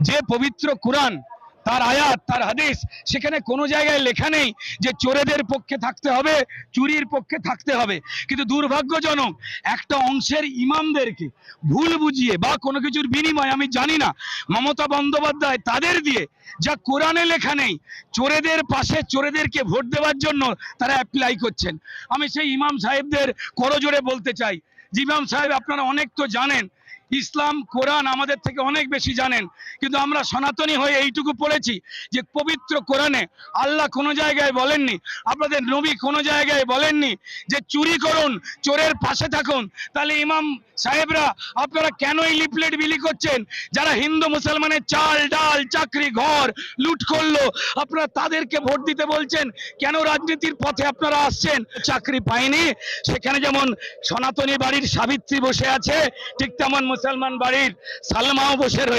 যে পবিত্র কোরআন, তার আয়াত, তার হাদিস, সেখানে কোনো জায়গায় লেখা নেই যে চোরেদের পক্ষে থাকতে হবে, চুরির পক্ষে থাকতে হবে। কিন্তু দুর্ভাগ্যজনক, একটা অংশের ইমামদেরকে ভুল বুঝিয়ে বা কোনো কিছুর বিনিময়ে, আমি জানি না, মমতা বন্দ্যোপাধ্যায় তাদের দিয়ে যা কোরআনে লেখা নেই, চোরেদের পাশে চোরেদেরকে ভোট দেওয়ার জন্য তারা অ্যাপ্লাই করছেন। আমি সেই ইমাম সাহেবদের করজোড়ে বলতে চাই, যে ইমাম সাহেব, আপনারা অনেক তো জানেন, ইসলাম কোরআন আমাদের থেকে অনেক বেশি জানেন, কিন্তু আমরা সনাতনী হয়ে এইটুকু পড়েছি যে পবিত্র কোরআনে আল্লাহ কোনো জায়গায় বলেননি, আপনাদের নবী কোনো জায়গায় বলেননি যে চুরি করুন, চোরের পাশে থাকুন। তাহলে ইমাম সাহেবরা আপনারা কেন এই লিফলেট বিলি করছেন? যারা হিন্দু মুসলমানের চাল ডাল চাকরি ঘর লুট করলো, আপনারা তাদেরকে ভোট দিতে বলছেন। কেন রাজনীতির পথে আপনারা আসছেন? চাকরি পায়নি, সেখানে যেমন সনাতনী বাড়ির সাবিত্রী বসে আছে, ঠিক তেমন মুসলমান বাড়ির সালমাও বসে রয়েছে।